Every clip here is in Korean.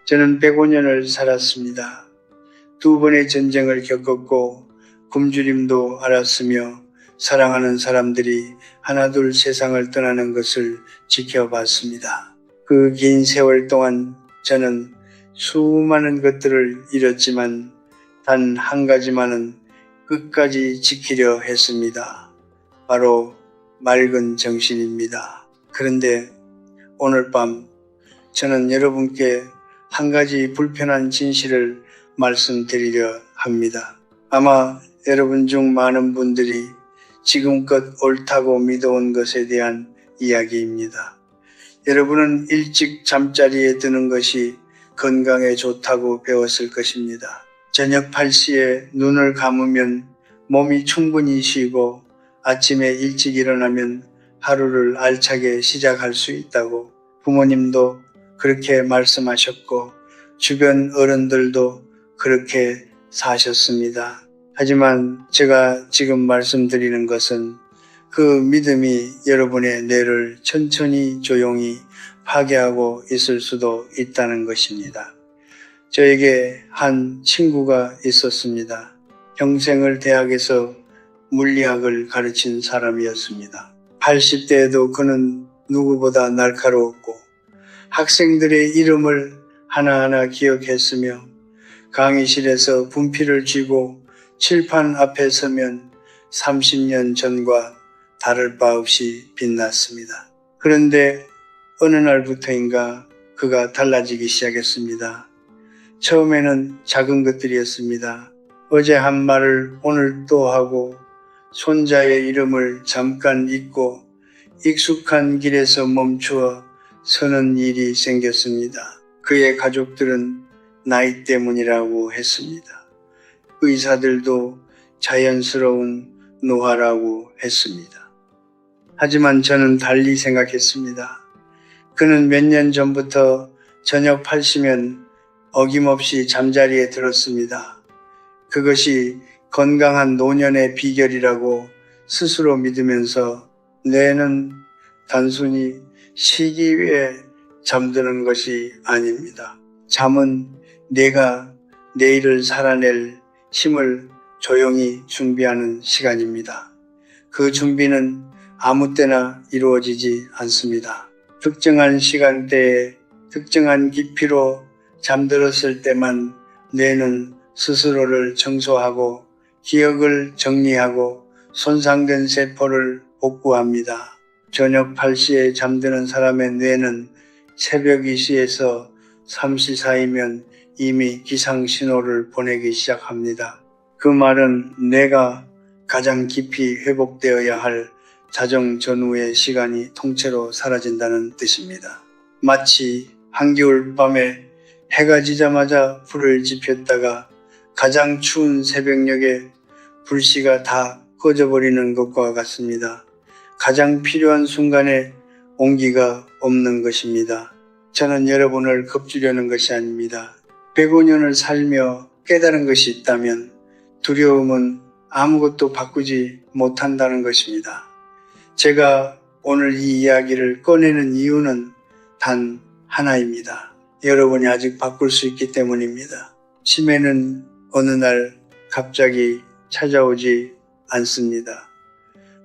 저는 105년을 살았습니다. 2번의 전쟁을 겪었고 굶주림도 알았으며 사랑하는 사람들이 하나둘 세상을 떠나는 것을 지켜봤습니다. 그 긴 세월 동안 저는 수많은 것들을 잃었지만 단 한 가지만은 끝까지 지키려 했습니다. 바로 맑은 정신입니다. 그런데 오늘 밤 저는 여러분께 한 가지 불편한 진실을 말씀드리려 합니다. 아마 여러분 중 많은 분들이 지금껏 옳다고 믿어온 것에 대한 이야기입니다. 여러분은 일찍 잠자리에 드는 것이 건강에 좋다고 배웠을 것입니다. 저녁 8시에 눈을 감으면 몸이 충분히 쉬고 아침에 일찍 일어나면 하루를 알차게 시작할 수 있다고 부모님도 그렇게 말씀하셨고 주변 어른들도 그렇게 사셨습니다. 하지만 제가 지금 말씀드리는 것은 그 믿음이 여러분의 뇌를 천천히 조용히 파괴하고 있을 수도 있다는 것입니다. 저에게 한 친구가 있었습니다. 평생을 대학에서 물리학을 가르친 사람이었습니다. 80대에도 그는 누구보다 날카로웠고 학생들의 이름을 하나하나 기억했으며 강의실에서 분필을 쥐고 칠판 앞에 서면 30년 전과 다를 바 없이 빛났습니다. 그런데 어느 날부터인가 그가 달라지기 시작했습니다. 처음에는 작은 것들이었습니다. 어제 한 말을 오늘 또 하고 손자의 이름을 잠깐 잊고 익숙한 길에서 멈추어 서는 일이 생겼습니다. 그의 가족들은 나이 때문이라고 했습니다. 의사들도 자연스러운 노화라고 했습니다. 하지만 저는 달리 생각했습니다. 그는 몇 년 전부터 저녁 8시면 어김없이 잠자리에 들었습니다. 그것이 건강한 노년의 비결이라고 스스로 믿으면서 뇌는 단순히 쉬기 위해 잠드는 것이 아닙니다. 잠은 내가 내일을 살아낼 힘을 조용히 준비하는 시간입니다. 그 준비는 아무 때나 이루어지지 않습니다. 특정한 시간대에 특정한 깊이로 잠들었을 때만 뇌는 스스로를 청소하고 기억을 정리하고 손상된 세포를 복구합니다. 저녁 8시에 잠드는 사람의 뇌는 새벽 2시에서 3시 사이면 이미 기상신호를 보내기 시작합니다. 그 말은 뇌가 가장 깊이 회복되어야 할 자정 전후의 시간이 통째로 사라진다는 뜻입니다. 마치 한겨울 밤에 해가 지자마자 불을 지폈다가 가장 추운 새벽녘에 불씨가 다 꺼져버리는 것과 같습니다. 가장 필요한 순간에 온기가 없는 것입니다. 저는 여러분을 겁주려는 것이 아닙니다. 105년을 살며 깨달은 것이 있다면 두려움은 아무것도 바꾸지 못한다는 것입니다. 제가 오늘 이 이야기를 꺼내는 이유는 단 하나입니다. 여러분이 아직 바꿀 수 있기 때문입니다. 치매는 어느 날 갑자기 찾아오지 않습니다.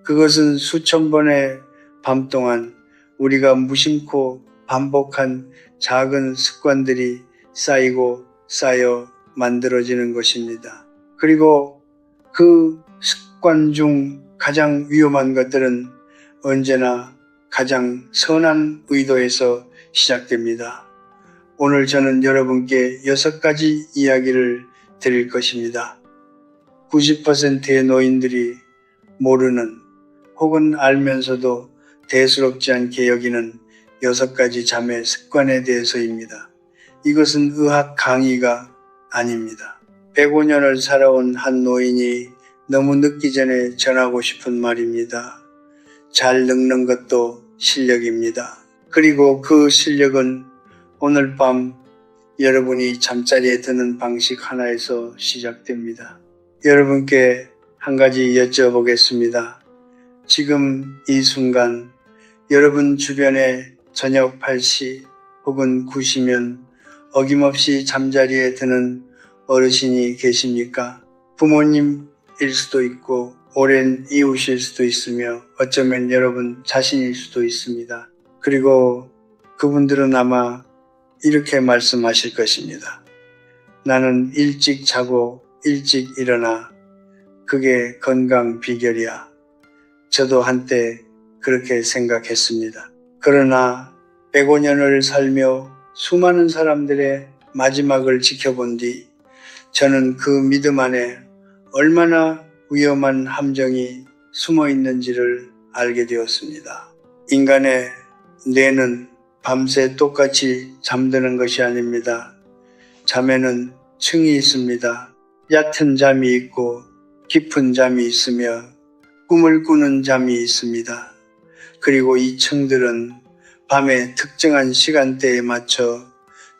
그것은 수천 번의 밤 동안 우리가 무심코 반복한 작은 습관들이 쌓이고 쌓여 만들어지는 것입니다. 그리고 그 습관 중 가장 위험한 것들은 언제나 가장 선한 의도에서 시작됩니다. 오늘 저는 여러분께 6가지 이야기를 드릴 것입니다. 90%의 노인들이 모르는 혹은 알면서도 대수롭지 않게 여기는 6가지 잠의 습관에 대해서입니다. 이것은 의학 강의가 아닙니다. 105년을 살아온 한 노인이 너무 늦기 전에 전하고 싶은 말입니다. 잘 늙는 것도 실력입니다. 그리고 그 실력은 오늘 밤 여러분이 잠자리에 드는 방식 하나에서 시작됩니다. 여러분께 한 가지 여쭤보겠습니다. 지금 이 순간 여러분 주변에 저녁 8시 혹은 9시면 어김없이 잠자리에 드는 어르신이 계십니까? 부모님일 수도 있고 오랜 이웃일 수도 있으며 어쩌면 여러분 자신일 수도 있습니다. 그리고 그분들은 아마 이렇게 말씀하실 것입니다. 나는 일찍 자고 일찍 일어나 그게 건강 비결이야. 저도 한때 그렇게 생각했습니다. 그러나 105년을 살며 수많은 사람들의 마지막을 지켜본 뒤 저는 그 믿음 안에 얼마나 위험한 함정이 숨어 있는지를 알게 되었습니다. 인간의 뇌는 밤새 똑같이 잠드는 것이 아닙니다. 잠에는 층이 있습니다. 얕은 잠이 있고 깊은 잠이 있으며 꿈을 꾸는 잠이 있습니다. 그리고 이 층들은 밤의 특정한 시간대에 맞춰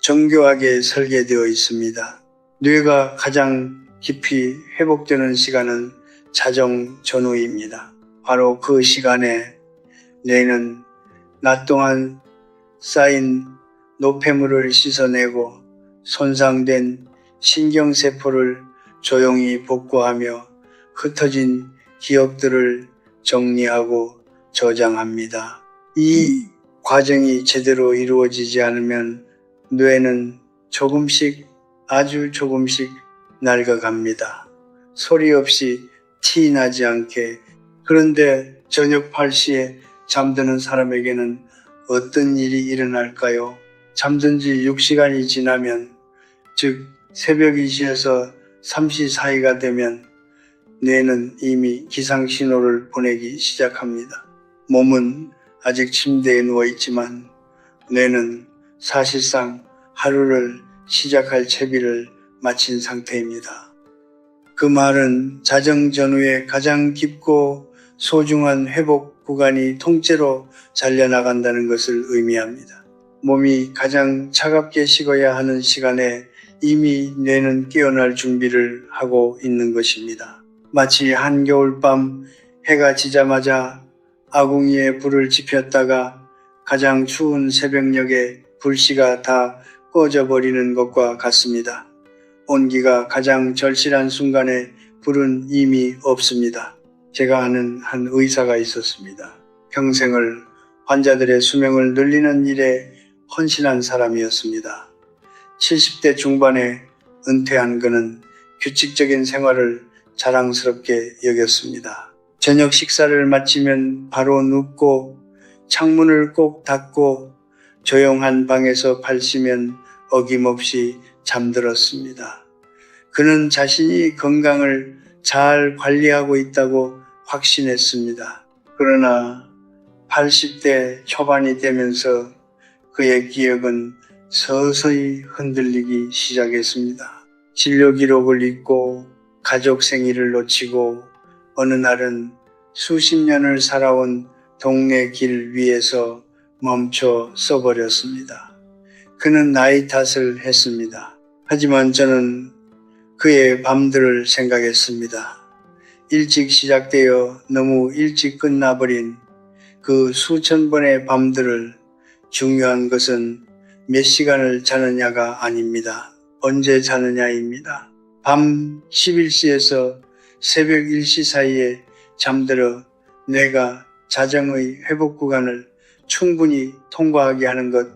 정교하게 설계되어 있습니다. 뇌가 가장 깊이 회복되는 시간은 자정 전후입니다. 바로 그 시간에 뇌는 낮 동안 쌓인 노폐물을 씻어내고 손상된 신경세포를 조용히 복구하며 흩어진 기억들을 정리하고 저장합니다. 이 과정이 제대로 이루어지지 않으면 뇌는 조금씩 아주 조금씩 낡아갑니다. 소리 없이 티 나지 않게. 그런데 저녁 8시에 잠드는 사람에게는 어떤 일이 일어날까요? 잠든 지 6시간이 지나면, 즉 새벽 2시에서 3시 사이가 되면 뇌는 이미 기상신호를 보내기 시작합니다. 몸은 아직 침대에 누워있지만 뇌는 사실상 하루를 시작할 채비를 마친 상태입니다. 그 말은 자정 전후에 가장 깊고 소중한 회복 구간이 통째로 잘려나간다는 것을 의미합니다. 몸이 가장 차갑게 식어야 하는 시간에 이미 뇌는 깨어날 준비를 하고 있는 것입니다. 마치 한겨울밤 해가 지자마자 아궁이에 불을 지폈다가 가장 추운 새벽녘에 불씨가 다 꺼져버리는 것과 같습니다. 온기가 가장 절실한 순간에 불은 이미 없습니다. 제가 아는 한 의사가 있었습니다. 평생을 환자들의 수명을 늘리는 일에 헌신한 사람이었습니다. 70대 중반에 은퇴한 그는 규칙적인 생활을 자랑스럽게 여겼습니다. 저녁 식사를 마치면 바로 눕고 창문을 꼭 닫고 조용한 방에서 발시면 어김없이 잠들었습니다. 그는 자신이 건강을 잘 관리하고 있다고 확신했습니다. 그러나 80대 초반이 되면서 그의 기억은 서서히 흔들리기 시작했습니다. 진료 기록을 잊고 가족 생일을 놓치고 어느 날은 수십 년을 살아온 동네 길 위에서 멈춰 서버렸습니다. 그는 나이 탓을 했습니다. 하지만 저는 그의 밤들을 생각했습니다. 일찍 시작되어 너무 일찍 끝나버린 그 수천 번의 밤들을 중요한 것은 몇 시간을 자느냐가 아닙니다. 언제 자느냐입니다. 밤 11시에서 새벽 1시 사이에 잠들어 뇌가 자정의 회복 구간을 충분히 통과하게 하는 것,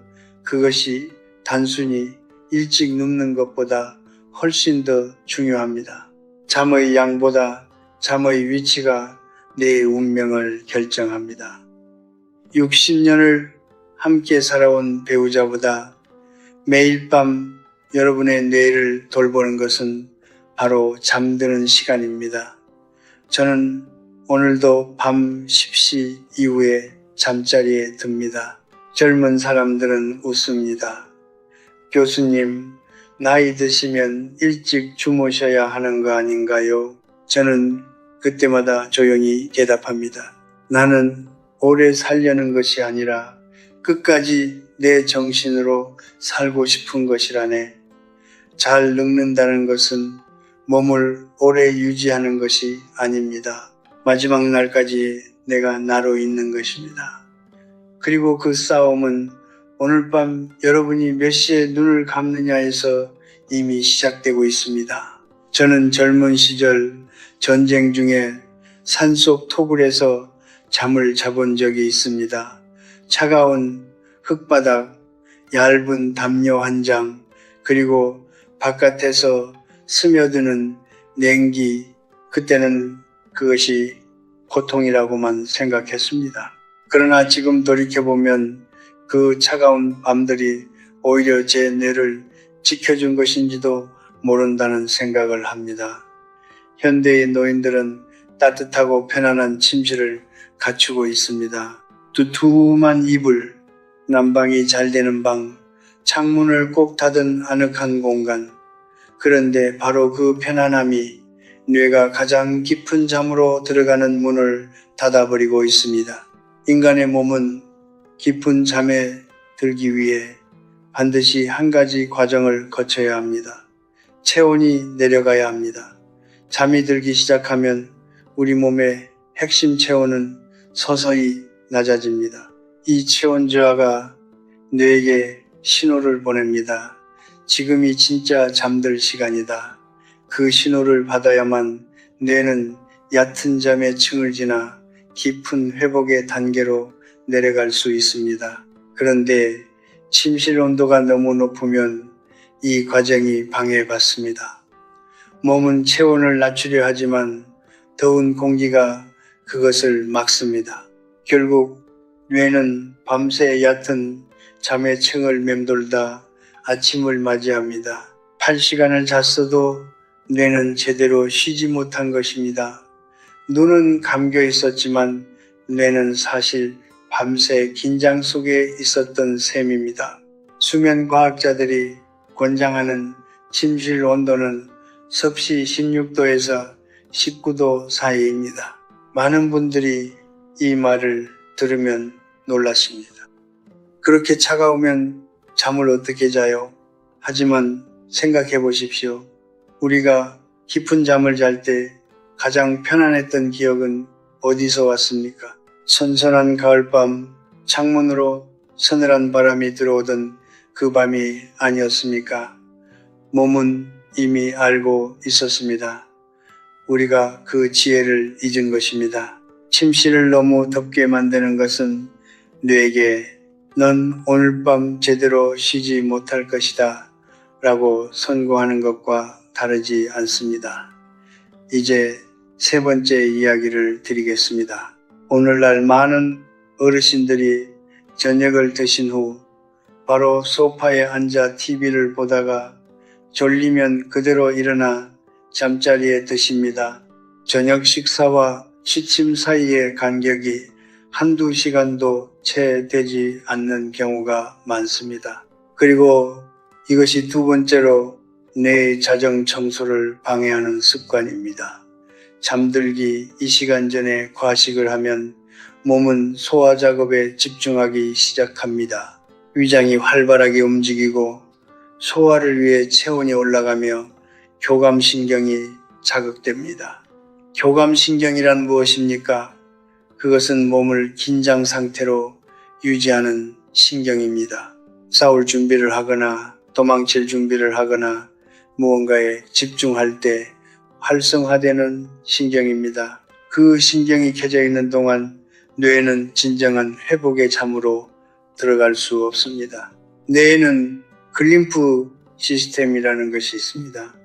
그것이 단순히 일찍 눕는 것보다 훨씬 더 중요합니다. 잠의 양보다 잠의 위치가 내 운명을 결정합니다. 60년을 함께 살아온 배우자보다 매일 밤 여러분의 뇌를 돌보는 것은 바로 잠드는 시간입니다. 저는 오늘도 밤 10시 이후에 잠자리에 듭니다. 젊은 사람들은 웃습니다. 교수님, 나이 드시면 일찍 주무셔야 하는 거 아닌가요? 저는 그때마다 조용히 대답합니다. 나는 오래 살려는 것이 아니라 끝까지 내 정신으로 살고 싶은 것이라네. 잘 늙는다는 것은 몸을 오래 유지하는 것이 아닙니다. 마지막 날까지 내가 나로 있는 것입니다. 그리고 그 싸움은 오늘 밤 여러분이 몇 시에 눈을 감느냐에서 이미 시작되고 있습니다. 저는 젊은 시절 전쟁 중에 산속 토굴에서 잠을 자본 적이 있습니다. 차가운 흙바닥, 얇은 담요 한 장, 그리고 바깥에서 스며드는 냉기, 그때는 그것이 고통이라고만 생각했습니다. 그러나 지금 돌이켜보면 그 차가운 밤들이 오히려 제 뇌를 지켜준 것인지도 모른다는 생각을 합니다. 현대의 노인들은 따뜻하고 편안한 침실을 갖추고 있습니다. 두툼한 이불, 난방이 잘 되는 방, 창문을 꼭 닫은 아늑한 공간. 그런데 바로 그 편안함이 뇌가 가장 깊은 잠으로 들어가는 문을 닫아버리고 있습니다. 인간의 몸은 깊은 잠에 들기 위해 반드시 한 가지 과정을 거쳐야 합니다. 체온이 내려가야 합니다. 잠이 들기 시작하면 우리 몸의 핵심 체온은 서서히 낮아집니다. 이 체온 저하가 뇌에게 신호를 보냅니다. 지금이 진짜 잠들 시간이다. 그 신호를 받아야만 뇌는 얕은 잠의 층을 지나 깊은 회복의 단계로 내려갈 수 있습니다. 그런데 침실 온도가 너무 높으면 이 과정이 방해받습니다. 몸은 체온을 낮추려 하지만 더운 공기가 그것을 막습니다. 결국 뇌는 밤새 얕은 잠의 층을 맴돌다 아침을 맞이합니다. 8시간을 잤어도 뇌는 제대로 쉬지 못한 것입니다. 눈은 감겨 있었지만 뇌는 사실 밤새 긴장 속에 있었던 셈입니다. 수면 과학자들이 권장하는 침실 온도는 섭씨 16도에서 19도 사이입니다. 많은 분들이 이 말을 들으면 놀라십니다. 그렇게 차가우면 잠을 어떻게 자요? 하지만 생각해 보십시오. 우리가 깊은 잠을 잘 때 가장 편안했던 기억은 어디서 왔습니까? 선선한 가을밤, 창문으로 서늘한 바람이 들어오던 그 밤이 아니었습니까? 몸은 이미 알고 있었습니다. 우리가 그 지혜를 잊은 것입니다. 침실을 너무 덥게 만드는 것은 뇌에게 넌 오늘 밤 제대로 쉬지 못할 것이다 라고 선고하는 것과 다르지 않습니다. 이제 세 번째 이야기를 드리겠습니다. 오늘날 많은 어르신들이 저녁을 드신 후 바로 소파에 앉아 TV를 보다가 졸리면 그대로 일어나 잠자리에 드십니다. 저녁 식사와 취침 사이의 간격이 한두 시간도 채 되지 않는 경우가 많습니다. 그리고 이것이 두 번째로 뇌의 자정 청소를 방해하는 습관입니다. 잠들기 2시간 전에 과식을 하면 몸은 소화 작업에 집중하기 시작합니다. 위장이 활발하게 움직이고 소화를 위해 체온이 올라가며 교감신경이 자극됩니다. 교감신경이란 무엇입니까? 그것은 몸을 긴장 상태로 유지하는 신경입니다. 싸울 준비를 하거나 도망칠 준비를 하거나 무언가에 집중할 때 활성화되는 신경입니다. 그 신경이 켜져 있는 동안 뇌는 진정한 회복의 잠으로 들어갈 수 없습니다. 뇌에는 글림프 시스템이라는 것이 있습니다.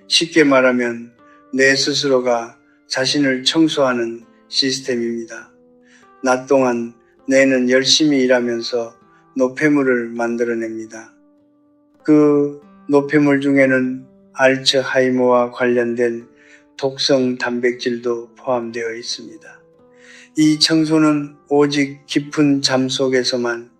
쉽게 말하면 뇌 스스로가 자신을 청소하는 시스템입니다. 낮 동안 뇌는 열심히 일하면서 노폐물을 만들어냅니다. 그 노폐물 중에는 알츠하이머와 관련된 독성 단백질도 포함되어 있습니다. 이 청소는 오직 깊은 잠 속에서만,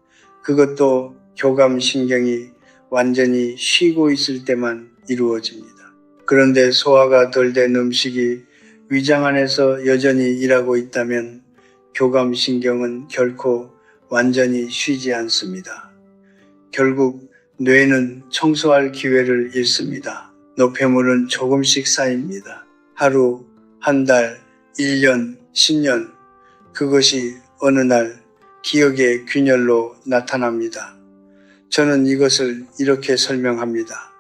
그것도 교감신경이 완전히 쉬고 있을 때만 이루어집니다. 그런데 소화가 덜 된 음식이 위장 안에서 여전히 일하고 있다면 교감신경은 결코 완전히 쉬지 않습니다. 결국 뇌는 청소할 기회를 잃습니다. 노폐물은 조금씩 쌓입니다. 하루, 한 달, 1년, 10년, 그것이 어느 날 기억의 균열로 나타납니다. 저는 이것을 이렇게 설명합니다.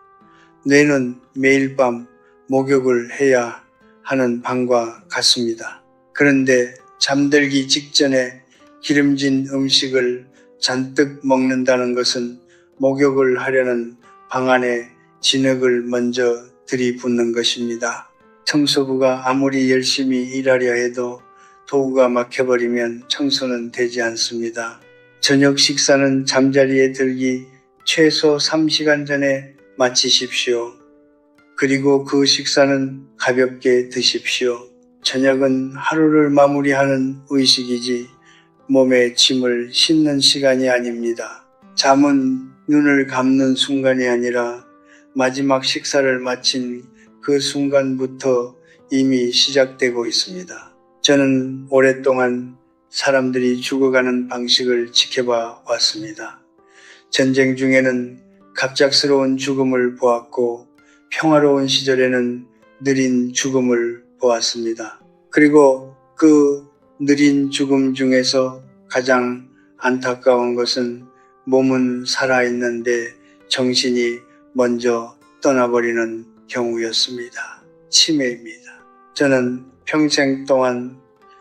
뇌는 매일 밤 목욕을 해야 하는 방과 같습니다. 그런데 잠들기 직전에 기름진 음식을 잔뜩 먹는다는 것은 목욕을 하려는 방 안에 진흙을 먼저 들이붓는 것입니다. 청소부가 아무리 열심히 일하려 해도 도구가 막혀버리면 청소는 되지 않습니다. 저녁 식사는 잠자리에 들기 최소 3시간 전에 마치십시오. 그리고 그 식사는 가볍게 드십시오. 저녁은 하루를 마무리하는 의식이지 몸에 짐을 싣는 시간이 아닙니다. 잠은 눈을 감는 순간이 아니라 마지막 식사를 마친 그 순간부터 이미 시작되고 있습니다. 저는 오랫동안 사람들이 죽어가는 방식을 지켜봐 왔습니다. 전쟁 중에는 갑작스러운 죽음을 보았고 평화로운 시절에는 느린 죽음을 보았습니다. 그리고 그 느린 죽음 중에서 가장 안타까운 것은 몸은 살아있는데 정신이 먼저 떠나버리는 경우였습니다. 치매입니다. 저는 평생 동안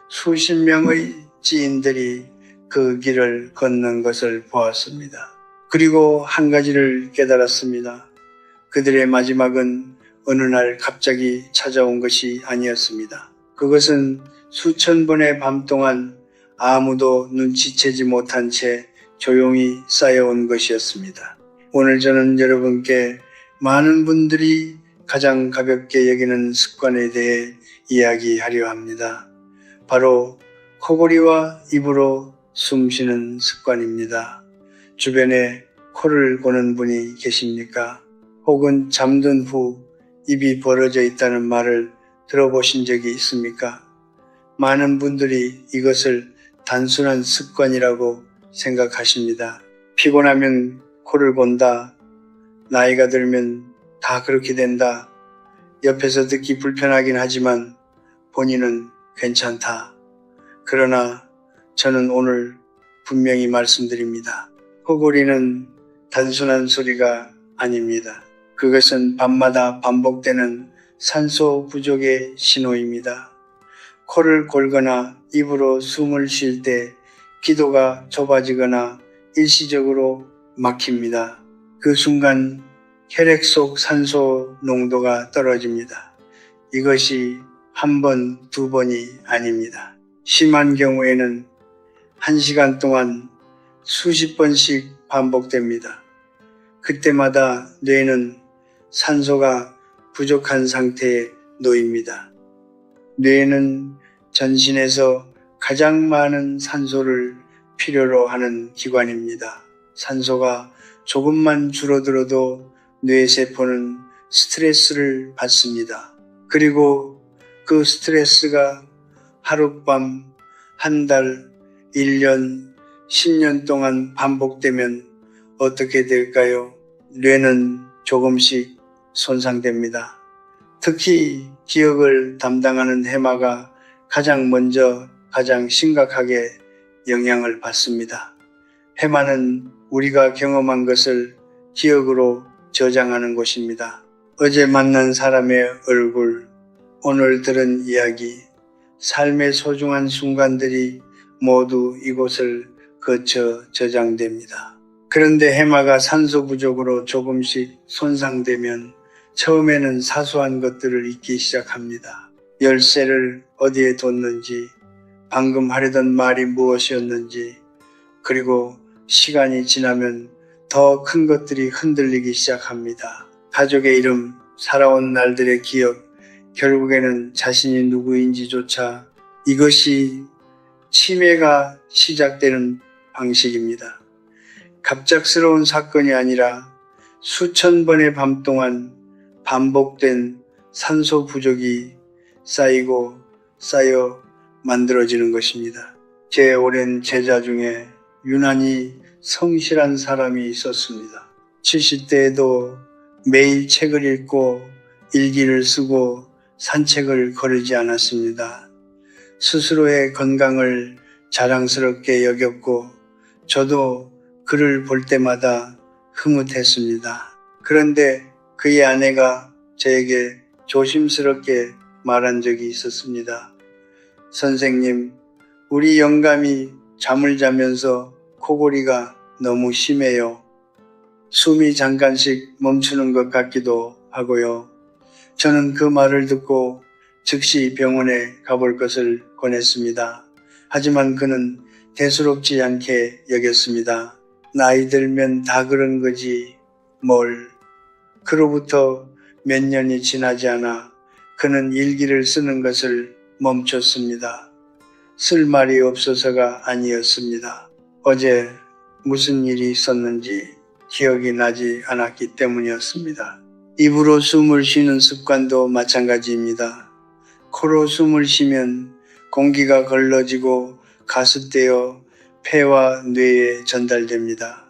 수십 명의 지인들이 그 길을 걷는 것을 보았습니다. 그리고 한 가지를 깨달았습니다. 그들의 마지막은 어느 날 갑자기 찾아온 것이 아니었습니다. 그것은 수천 번의 밤 동안 아무도 눈치채지 못한 채 조용히 쌓여온 것이었습니다. 오늘 저는 여러분께 많은 분들이 가장 가볍게 여기는 습관에 대해 이야기하려 합니다. 바로 코골이와 입으로 숨 쉬는 습관입니다. 주변에 코를 고는 분이 계십니까? 혹은 잠든 후 입이 벌어져 있다는 말을 들어보신 적이 있습니까? 많은 분들이 이것을 단순한 습관이라고 생각하십니다. 피곤하면 코를 곤다. 나이가 들면 다 그렇게 된다. 옆에서 듣기 불편하긴 하지만 본인은 괜찮다. 그러나 저는 오늘 분명히 말씀드립니다. 코골이는 단순한 소리가 아닙니다. 그것은 밤마다 반복되는 산소 부족의 신호입니다. 코를 골거나 입으로 숨을 쉴 때 기도가 좁아지거나 일시적으로 막힙니다. 그 순간 혈액 속 산소 농도가 떨어집니다. 이것이 한 번, 두 번이 아닙니다. 심한 경우에는 1시간 동안 수십 번씩 반복됩니다. 그때마다 뇌는 산소가 부족한 상태에 놓입니다. 뇌는 전신에서 가장 많은 산소를 필요로 하는 기관입니다. 산소가 조금만 줄어들어도 뇌세포는 스트레스를 받습니다. 그리고 그 스트레스가 하룻밤, 한 달, 1년, 10년 동안 반복되면 어떻게 될까요? 뇌는 조금씩 손상됩니다. 특히 기억을 담당하는 해마가 가장 먼저 가장 심각하게 영향을 받습니다. 해마는 우리가 경험한 것을 기억으로 저장하는 곳입니다. 어제 만난 사람의 얼굴, 오늘 들은 이야기, 삶의 소중한 순간들이 모두 이곳을 거쳐 저장됩니다. 그런데 해마가 산소 부족으로 조금씩 손상되면 처음에는 사소한 것들을 잊기 시작합니다. 열쇠를 어디에 뒀는지, 방금 하려던 말이 무엇이었는지, 그리고 시간이 지나면 더 큰 것들이 흔들리기 시작합니다. 가족의 이름, 살아온 날들의 기억, 결국에는 자신이 누구인지조차. 이것이 치매가 시작되는 방식입니다. 갑작스러운 사건이 아니라 수천 번의 밤 동안 반복된 산소 부족이 쌓이고 쌓여 만들어지는 것입니다. 제 오랜 제자 중에 유난히 성실한 사람이 있었습니다. 70대에도 매일 책을 읽고 일기를 쓰고 산책을 거르지 않았습니다. 스스로의 건강을 자랑스럽게 여겼고 저도 그를 볼 때마다 흐뭇했습니다. 그런데 그의 아내가 저에게 조심스럽게 말한 적이 있었습니다. 선생님, 우리 영감이 잠을 자면서 코골이가 너무 심해요. 숨이 잠깐씩 멈추는 것 같기도 하고요. 저는 그 말을 듣고 즉시 병원에 가볼 것을 권했습니다. 하지만 그는 대수롭지 않게 여겼습니다. 나이 들면 다 그런 거지 뭘. 그로부터 몇 년이 지나지 않아 그는 일기를 쓰는 것을 멈췄습니다. 쓸 말이 없어서가 아니었습니다. 어제 무슨 일이 있었는지 기억이 나지 않았기 때문이었습니다. 입으로 숨을 쉬는 습관도 마찬가지입니다. 코로 숨을 쉬면 공기가 걸러지고 가스되어 폐와 뇌에 전달됩니다.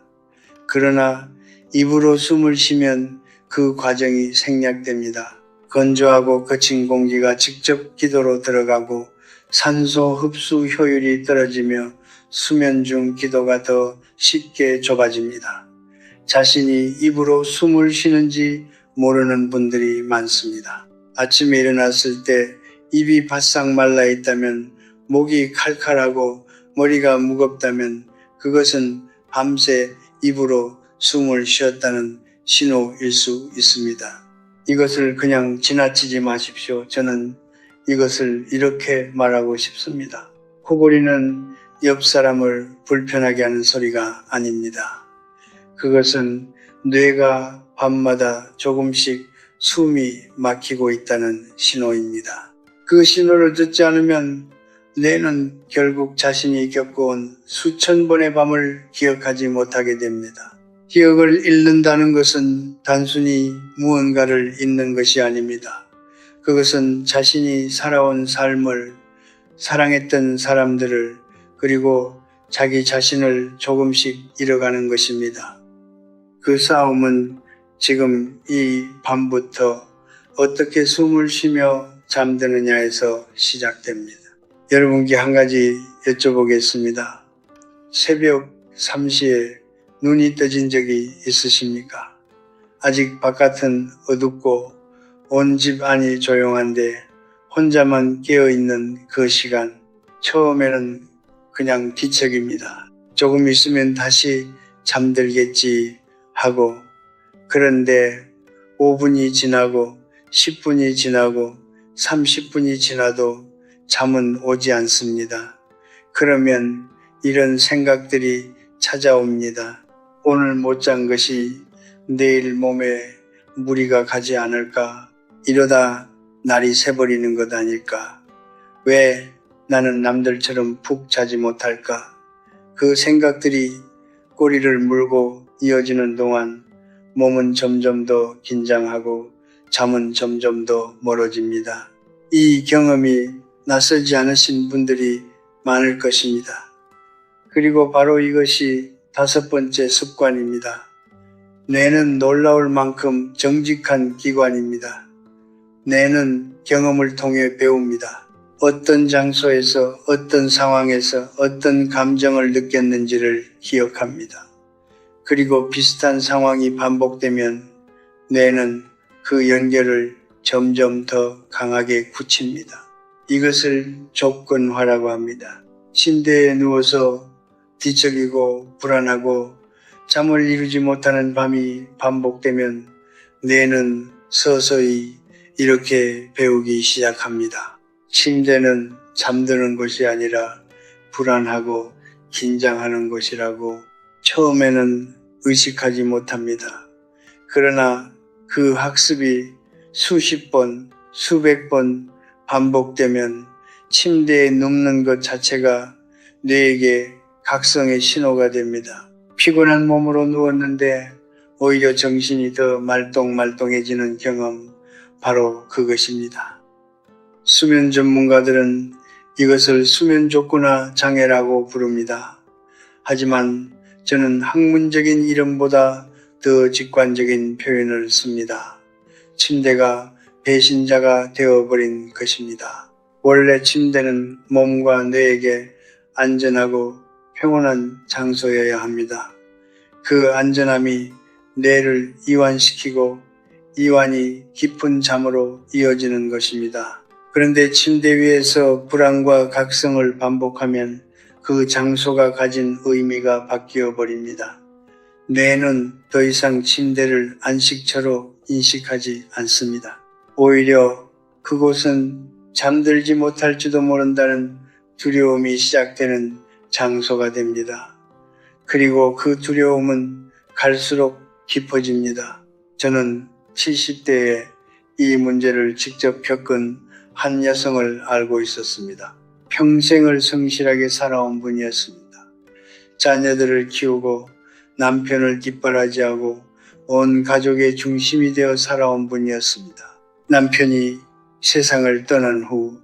그러나 입으로 숨을 쉬면 그 과정이 생략됩니다. 건조하고 거친 공기가 직접 기도로 들어가고 산소 흡수 효율이 떨어지며 수면 중 기도가 더 쉽게 좁아집니다. 자신이 입으로 숨을 쉬는지 모르는 분들이 많습니다. 아침에 일어났을 때 입이 바싹 말라 있다면, 목이 칼칼하고 머리가 무겁다면 그것은 밤새 입으로 숨을 쉬었다는 신호일 수 있습니다. 이것을 그냥 지나치지 마십시오. 저는 이것을 이렇게 말하고 싶습니다. 코골이는 옆 사람을 불편하게 하는 소리가 아닙니다. 그것은 뇌가 밤마다 조금씩 숨이 막히고 있다는 신호입니다. 그 신호를 듣지 않으면 뇌는 결국 자신이 겪어온 수천 번의 밤을 기억하지 못하게 됩니다. 기억을 잃는다는 것은 단순히 무언가를 잊는 것이 아닙니다. 그것은 자신이 살아온 삶을, 사랑했던 사람들을, 그리고 자기 자신을 조금씩 잃어가는 것입니다. 그 싸움은 지금 이 밤부터 어떻게 숨을 쉬며 잠드느냐에서 시작됩니다. 여러분께 한 가지 여쭤보겠습니다. 새벽 3시에 눈이 떠진 적이 있으십니까? 아직 바깥은 어둡고 온 집 안이 조용한데 혼자만 깨어있는 그 시간, 처음에는 그냥 뒤척입니다. 조금 있으면 다시 잠들겠지 하고, 그런데 5분이 지나고 10분이 지나고 30분이 지나도 잠은 오지 않습니다. 그러면 이런 생각들이 찾아옵니다. 오늘 못 잔 것이 내일 몸에 무리가 가지 않을까? 이러다 날이 새버리는 것 아닐까? 왜 나는 남들처럼 푹 자지 못할까? 그 생각들이 꼬리를 물고 이어지는 동안 몸은 점점 더 긴장하고 잠은 점점 더 멀어집니다. 이 경험이 낯설지 않으신 분들이 많을 것입니다. 그리고 바로 이것이 5번째 습관입니다. 뇌는 놀라울 만큼 정직한 기관입니다. 뇌는 경험을 통해 배웁니다. 어떤 장소에서, 어떤 상황에서 어떤 감정을 느꼈는지를 기억합니다. 그리고 비슷한 상황이 반복되면 뇌는 그 연결을 점점 더 강하게 굳힙니다. 이것을 조건화라고 합니다. 침대에 누워서 뒤척이고 불안하고 잠을 이루지 못하는 밤이 반복되면 뇌는 서서히 이렇게 배우기 시작합니다. 침대는 잠드는 곳이 아니라 불안하고 긴장하는 곳이라고 처음에는 의식하지 못합니다. 그러나 그 학습이 수십 번, 수백 번 반복되면 침대에 눕는 것 자체가 뇌에게 각성의 신호가 됩니다. 피곤한 몸으로 누웠는데 오히려 정신이 더 말똥말똥해지는 경험, 바로 그것입니다. 수면 전문가들은 이것을 수면 족구나 장애라고 부릅니다. 하지만 저는 학문적인 이름보다 더 직관적인 표현을 씁니다. 침대가 배신자가 되어버린 것입니다. 원래 침대는 몸과 뇌에게 안전하고 평온한 장소여야 합니다. 그 안전함이 뇌를 이완시키고 이완이 깊은 잠으로 이어지는 것입니다. 그런데 침대 위에서 불안과 각성을 반복하면 그 장소가 가진 의미가 바뀌어 버립니다. 뇌는 더 이상 침대를 안식처로 인식하지 않습니다. 오히려 그곳은 잠들지 못할지도 모른다는 두려움이 시작되는 장소가 됩니다. 그리고 그 두려움은 갈수록 깊어집니다. 저는 70대에 이 문제를 직접 겪은 한 여성을 알고 있었습니다. 평생을 성실하게 살아온 분이었습니다. 자녀들을 키우고 남편을 뒷바라지하고 온 가족의 중심이 되어 살아온 분이었습니다. 남편이 세상을 떠난 후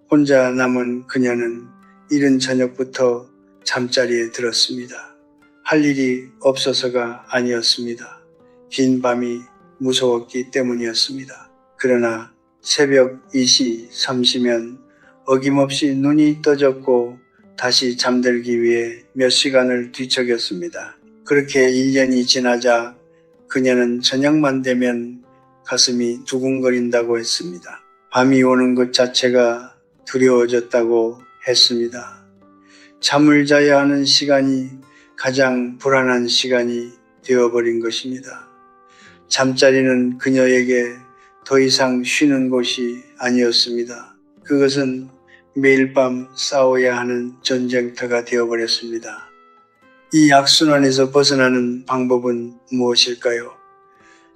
혼자 남은 그녀는 이른 저녁부터 잠자리에 들었습니다. 할 일이 없어서가 아니었습니다. 긴 밤이 무서웠기 때문이었습니다. 그러나 새벽 2시 30면 어김없이 눈이 떠졌고 다시 잠들기 위해 몇 시간을 뒤척였습니다. 그렇게 1년이 지나자 그녀는 저녁만 되면 가슴이 두근거린다고 했습니다. 밤이 오는 것 자체가 두려워졌다고 했습니다. 잠을 자야 하는 시간이 가장 불안한 시간이 되어버린 것입니다. 잠자리는 그녀에게 더 이상 쉬는 곳이 아니었습니다. 그것은 매일 밤 싸워야 하는 전쟁터가 되어버렸습니다. 이 악순환에서 벗어나는 방법은 무엇일까요?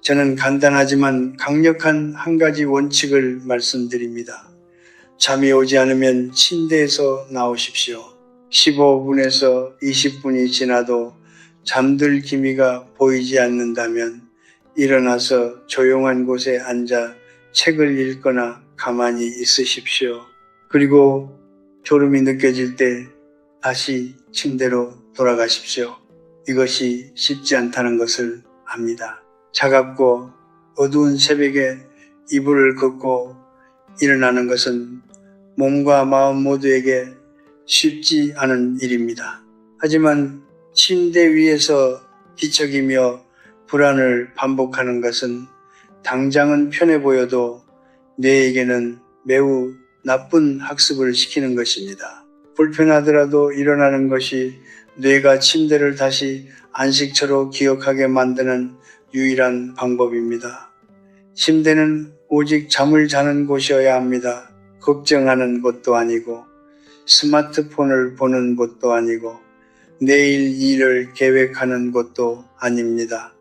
저는 간단하지만 강력한 한 가지 원칙을 말씀드립니다. 잠이 오지 않으면 침대에서 나오십시오. 15분에서 20분이 지나도 잠들 기미가 보이지 않는다면 일어나서 조용한 곳에 앉아 책을 읽거나 가만히 있으십시오. 그리고 졸음이 느껴질 때 다시 침대로 돌아가십시오. 이것이 쉽지 않다는 것을 압니다. 차갑고 어두운 새벽에 이불을 걷고 일어나는 것은 몸과 마음 모두에게 쉽지 않은 일입니다. 하지만 침대 위에서 뒤척이며 불안을 반복하는 것은 당장은 편해 보여도 뇌에게는 매우 나쁜 학습을 시키는 것입니다. 불편하더라도 일어나는 것이 뇌가 침대를 다시 안식처로 기억하게 만드는 유일한 방법입니다. 침대는 오직 잠을 자는 곳이어야 합니다. 걱정하는 곳도 아니고 스마트폰을 보는 곳도 아니고 내일 일을 계획하는 곳도 아닙니다.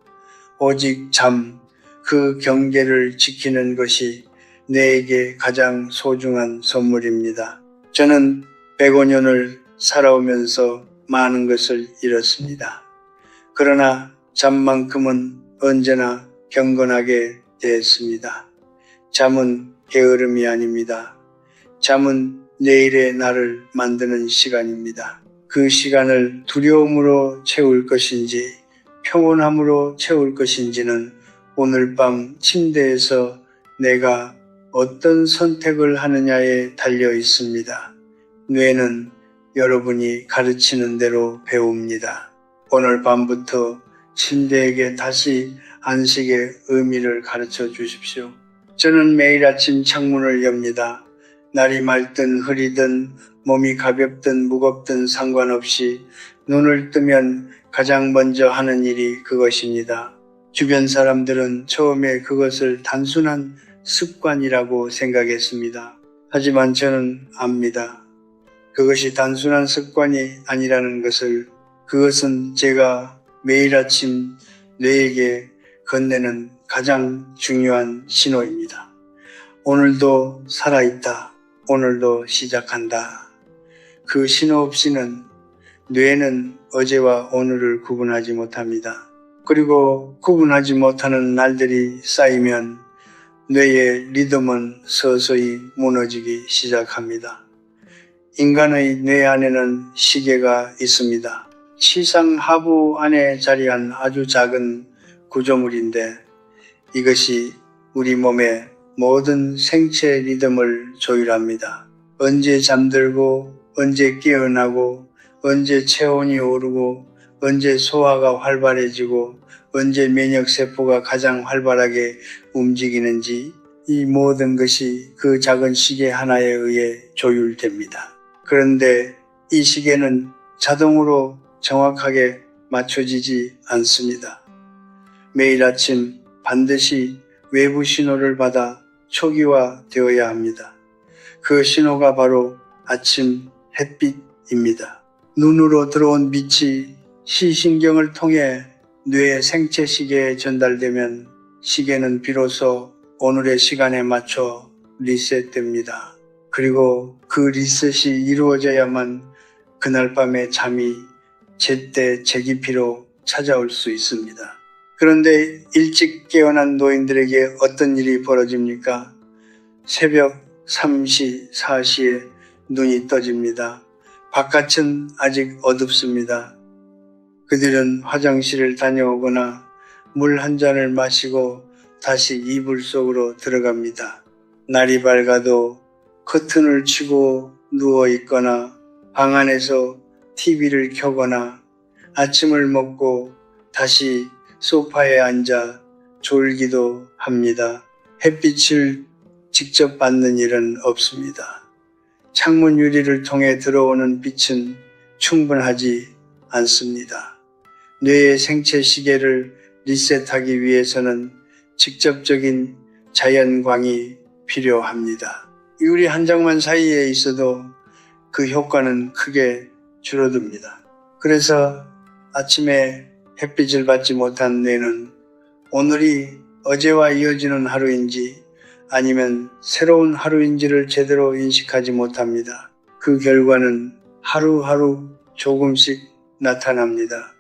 오직 잠, 그 경계를 지키는 것이 내게 가장 소중한 선물입니다. 저는 105년을 살아오면서 많은 것을 잃었습니다. 그러나 잠만큼은 언제나 경건하게 대했습니다. 잠은 게으름이 아닙니다. 잠은 내일의 나를 만드는 시간입니다. 그 시간을 두려움으로 채울 것인지 평온함으로 채울 것인지는 오늘 밤 침대에서 내가 어떤 선택을 하느냐에 달려 있습니다. 뇌는 여러분이 가르치는 대로 배웁니다. 오늘 밤부터 침대에게 다시 안식의 의미를 가르쳐 주십시오. 저는 매일 아침 창문을 엽니다. 날이 맑든 흐리든 몸이 가볍든 무겁든 상관없이 눈을 뜨면 가장 먼저 하는 일이 그것입니다. 주변 사람들은 처음에 그것을 단순한 습관이라고 생각했습니다. 하지만 저는 압니다. 그것이 단순한 습관이 아니라는 것을, 그것은 제가 매일 아침 뇌에게 건네는 가장 중요한 신호입니다. 오늘도 살아있다. 오늘도 시작한다. 그 신호 없이는 뇌는 어제와 오늘을 구분하지 못합니다. 그리고 구분하지 못하는 날들이 쌓이면 뇌의 리듬은 서서히 무너지기 시작합니다. 인간의 뇌 안에는 시계가 있습니다. 치상 하부 안에 자리한 아주 작은 구조물인데 이것이 우리 몸의 모든 생체 리듬을 조율합니다. 언제 잠들고 언제 깨어나고 언제 체온이 오르고 언제 소화가 활발해지고 언제 면역세포가 가장 활발하게 움직이는지 이 모든 것이 그 작은 시계 하나에 의해 조율됩니다. 그런데 이 시계는 자동으로 정확하게 맞춰지지 않습니다. 매일 아침 반드시 외부 신호를 받아 초기화되어야 합니다. 그 신호가 바로 아침 햇빛입니다. 눈으로 들어온 빛이 시신경을 통해 뇌의 생체 시계에 전달되면 시계는 비로소 오늘의 시간에 맞춰 리셋됩니다. 그리고 그 리셋이 이루어져야만 그날 밤에 잠이 제때 제기피로 찾아올 수 있습니다. 그런데 일찍 깨어난 노인들에게 어떤 일이 벌어집니까? 새벽 3시, 4시에 눈이 떠집니다. 바깥은 아직 어둡습니다. 그들은 화장실을 다녀오거나 물 한 잔을 마시고 다시 이불 속으로 들어갑니다. 날이 밝아도 커튼을 치고 누워 있거나 방 안에서 TV를 켜거나 아침을 먹고 다시 소파에 앉아 졸기도 합니다. 햇빛을 직접 받는 일은 없습니다. 창문 유리를 통해 들어오는 빛은 충분하지 않습니다. 뇌의 생체 시계를 리셋하기 위해서는 직접적인 자연광이 필요합니다. 유리 한 장만 사이에 있어도 그 효과는 크게 줄어듭니다. 그래서 아침에 햇빛을 받지 못한 뇌는 오늘이 어제와 이어지는 하루인지 아니면 새로운 하루인지를 제대로 인식하지 못합니다. 그 결과는 하루하루 조금씩 나타납니다.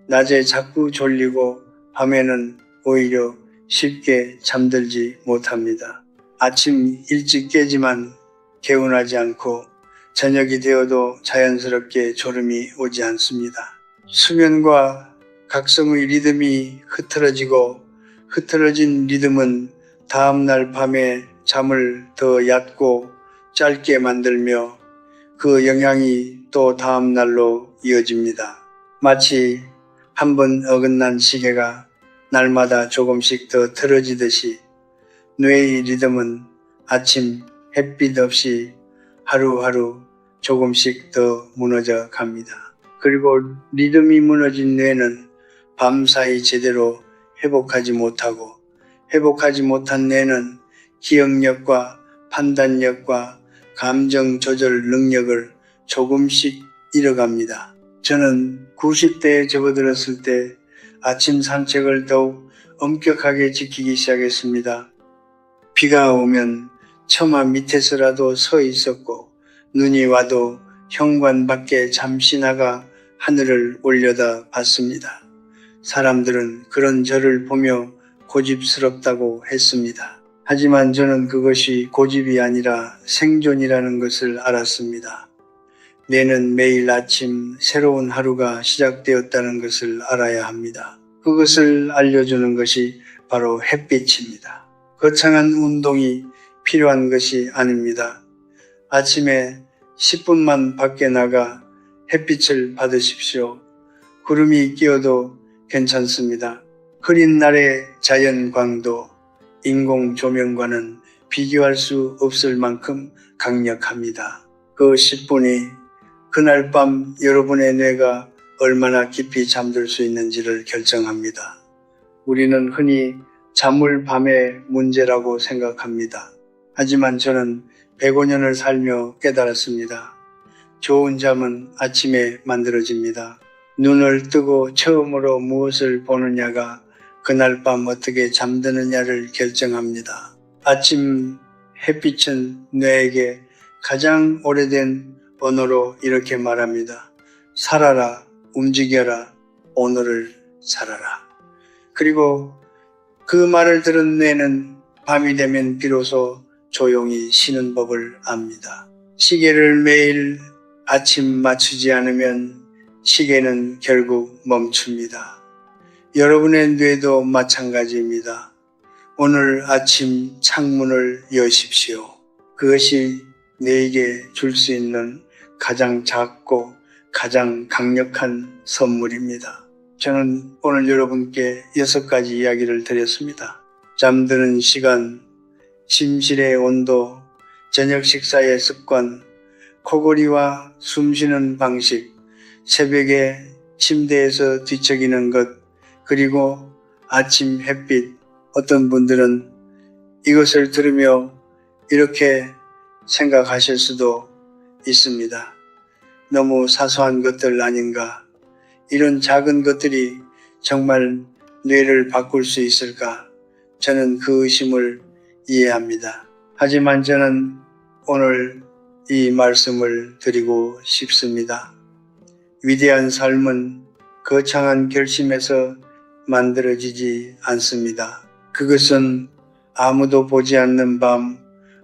낮에 자꾸 졸리고 밤에는 오히려 쉽게 잠들지 못합니다. 아침 일찍 깨지만 개운하지 않고 저녁이 되어도 자연스럽게 졸음이 오지 않습니다. 수면과 각성의 리듬이 흐트러지고 흐트러진 리듬은 다음날 밤에 잠을 더 얕고 짧게 만들며 그 영향이 또 다음날로 이어집니다. 마치 한 번 어긋난 시계가 날마다 조금씩 더 틀어지듯이 뇌의 리듬은 아침 햇빛 없이 하루하루 조금씩 더 무너져 갑니다. 그리고 리듬이 무너진 뇌는 밤사이 제대로 회복하지 못하고 회복하지 못한 뇌는 기억력과 판단력과 감정 조절 능력을 조금씩 잃어갑니다. 저는 90대에 접어들었을 때 아침 산책을 더욱 엄격하게 지키기 시작했습니다. 비가 오면 처마 밑에서라도 서 있었고 눈이 와도 현관 밖에 잠시 나가 하늘을 올려다 봤습니다. 사람들은 그런 저를 보며 고집스럽다고 했습니다. 하지만 저는 그것이 고집이 아니라 생존이라는 것을 알았습니다. 뇌는 매일 아침 새로운 하루가 시작되었다는 것을 알아야 합니다. 그것을 알려주는 것이 바로 햇빛입니다. 거창한 운동이 필요한 것이 아닙니다. 아침에 10분만 밖에 나가 햇빛을 받으십시오. 구름이 끼어도 괜찮습니다. 흐린 날의 자연광도 인공 조명과는 비교할 수 없을 만큼 강력합니다. 그 10분이 그날 밤 여러분의 뇌가 얼마나 깊이 잠들 수 있는지를 결정합니다. 우리는 흔히 잠을 밤의 문제라고 생각합니다. 하지만 저는 105년을 살며 깨달았습니다. 좋은 잠은 아침에 만들어집니다. 눈을 뜨고 처음으로 무엇을 보느냐가 그날 밤 어떻게 잠드느냐를 결정합니다. 아침 햇빛은 뇌에게 가장 오래된 언어로 이렇게 말합니다. 살아라, 움직여라, 오늘을 살아라. 그리고 그 말을 들은 뇌는 밤이 되면 비로소 조용히 쉬는 법을 압니다. 시계를 매일 아침 맞추지 않으면 시계는 결국 멈춥니다. 여러분의 뇌도 마찬가지입니다. 오늘 아침 창문을 여십시오. 그것이 뇌에게 줄 수 있는 가장 작고 가장 강력한 선물입니다. 저는 오늘 여러분께 6가지 이야기를 드렸습니다. 잠드는 시간, 침실의 온도, 저녁 식사의 습관, 코골이와 숨쉬는 방식, 새벽에 침대에서 뒤척이는 것, 그리고 아침 햇빛. 어떤 분들은 이것을 들으며 이렇게 생각하실 수도 있습니다. 너무 사소한 것들 아닌가? 이런 작은 것들이 정말 뇌를 바꿀 수 있을까? 저는 그 의심을 이해합니다. 하지만 저는 오늘 이 말씀을 드리고 싶습니다. 위대한 삶은 거창한 결심에서 만들어지지 않습니다. 그것은 아무도 보지 않는 밤,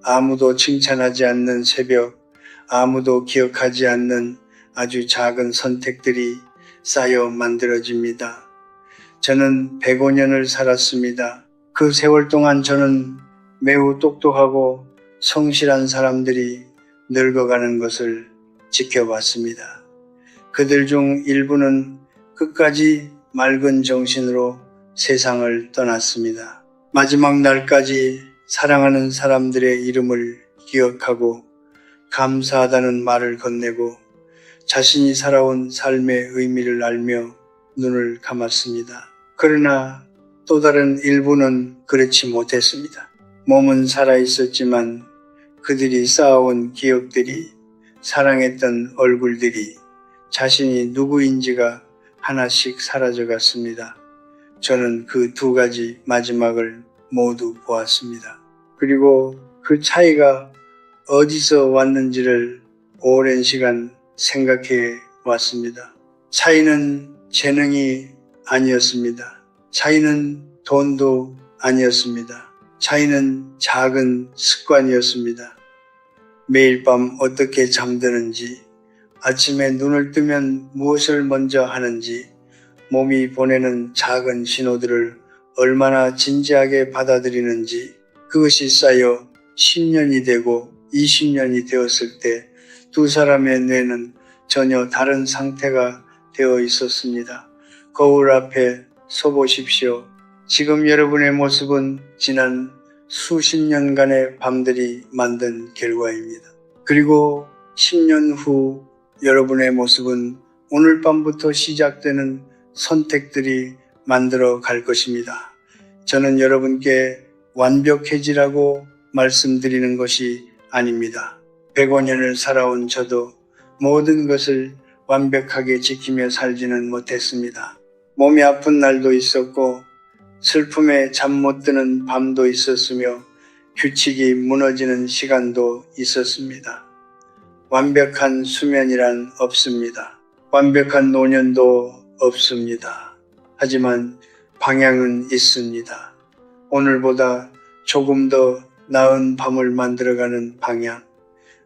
아무도 칭찬하지 않는 새벽, 아무도 기억하지 않는 아주 작은 선택들이 쌓여 만들어집니다. 저는 105년을 살았습니다. 그 세월 동안 저는 매우 똑똑하고 성실한 사람들이 늙어가는 것을 지켜봤습니다. 그들 중 일부는 끝까지 맑은 정신으로 세상을 떠났습니다. 마지막 날까지 사랑하는 사람들의 이름을 기억하고 감사하다는 말을 건네고 자신이 살아온 삶의 의미를 알며 눈을 감았습니다. 그러나 또 다른 일부는 그렇지 못했습니다. 몸은 살아있었지만 그들이 쌓아온 기억들이, 사랑했던 얼굴들이, 자신이 누구인지가 하나씩 사라져갔습니다. 저는 그 2가지 마지막을 모두 보았습니다. 그리고 그 차이가 어디서 왔는지를 오랜 시간 생각해 왔습니다. 차이는 재능이 아니었습니다. 차이는 돈도 아니었습니다. 차이는 작은 습관이었습니다. 매일 밤 어떻게 잠드는지, 아침에 눈을 뜨면 무엇을 먼저 하는지, 몸이 보내는 작은 신호들을 얼마나 진지하게 받아들이는지, 그것이 쌓여 10년이 되고 20년이 되었을 때 2 사람의 뇌는 전혀 다른 상태가 되어 있었습니다. 거울 앞에 서 보십시오. 지금 여러분의 모습은 지난 수십 년간의 밤들이 만든 결과입니다. 그리고 10년 후 여러분의 모습은 오늘 밤부터 시작되는 선택들이 만들어 갈 것입니다. 저는 여러분께 완벽해지라고 말씀드리는 것이 아닙니다. 105년을 살아온 저도 모든 것을 완벽하게 지키며 살지는 못했습니다. 몸이 아픈 날도 있었고 슬픔에 잠 못 드는 밤도 있었으며 규칙이 무너지는 시간도 있었습니다. 완벽한 수면이란 없습니다. 완벽한 노년도 없습니다. 하지만 방향은 있습니다. 오늘보다 조금 더 나은 밤을 만들어가는 방향,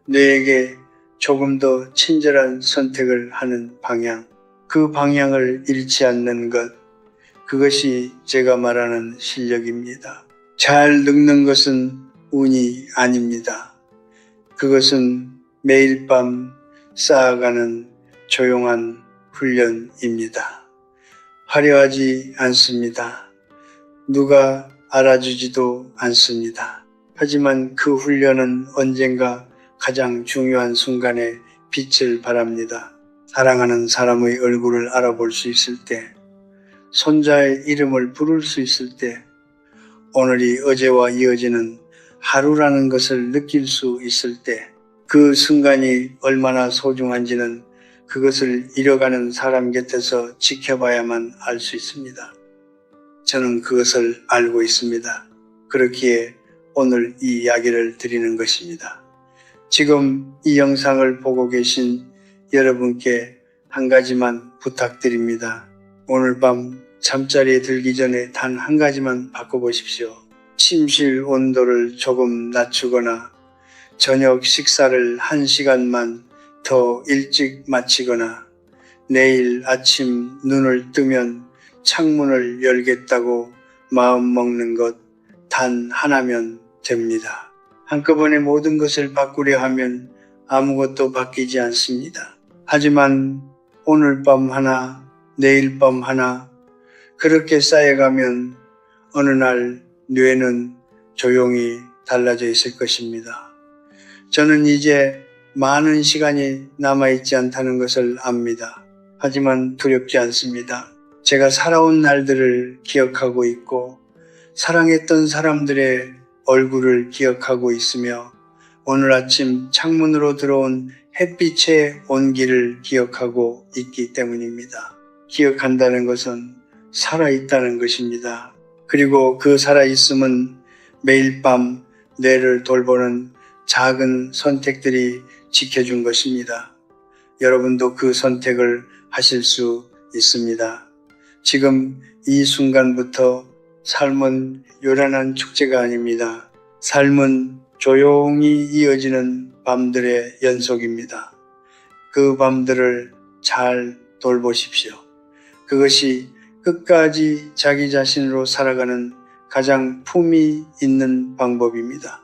뇌에게 조금 더 친절한 선택을 하는 방향, 그 방향을 잃지 않는 것, 그것이 제가 말하는 실력입니다. 잘 늙는 것은 운이 아닙니다. 그것은 매일 밤 쌓아가는 조용한 훈련입니다. 화려하지 않습니다. 누가 알아주지도 않습니다. 하지만 그 훈련은 언젠가 가장 중요한 순간에 빛을 발합니다. 사랑하는 사람의 얼굴을 알아볼 수 있을 때, 손자의 이름을 부를 수 있을 때, 오늘이 어제와 이어지는 하루라는 것을 느낄 수 있을 때, 그 순간이 얼마나 소중한지는 그것을 잃어가는 사람 곁에서 지켜봐야만 알 수 있습니다. 저는 그것을 알고 있습니다. 그렇기에 오늘 이 이야기를 드리는 것입니다. 지금 이 영상을 보고 계신 여러분께 한 가지만 부탁드립니다. 오늘 밤 잠자리에 들기 전에 단 한 가지만 바꿔보십시오. 침실 온도를 조금 낮추거나 저녁 식사를 1시간만 더 일찍 마치거나 내일 아침 눈을 뜨면 창문을 열겠다고 마음 먹는 것 단 하나면 됩니다. 한꺼번에 모든 것을 바꾸려 하면 아무것도 바뀌지 않습니다. 하지만 오늘 밤 하나, 내일 밤 하나, 그렇게 쌓여가면 어느 날 뇌는 조용히 달라져 있을 것입니다. 저는 이제 많은 시간이 남아있지 않다는 것을 압니다. 하지만 두렵지 않습니다. 제가 살아온 날들을 기억하고 있고 사랑했던 사람들의 얼굴을 기억하고 있으며 오늘 아침 창문으로 들어온 햇빛의 온기를 기억하고 있기 때문입니다. 기억한다는 것은 살아있다는 것입니다. 그리고 그 살아있음은 매일 밤 뇌를 돌보는 작은 선택들이 지켜준 것입니다. 여러분도 그 선택을 하실 수 있습니다. 지금 이 순간부터 삶은 요란한 축제가 아닙니다. 삶은 조용히 이어지는 밤들의 연속입니다. 그 밤들을 잘 돌보십시오. 그것이 끝까지 자기 자신으로 살아가는 가장 품이 있는 방법입니다.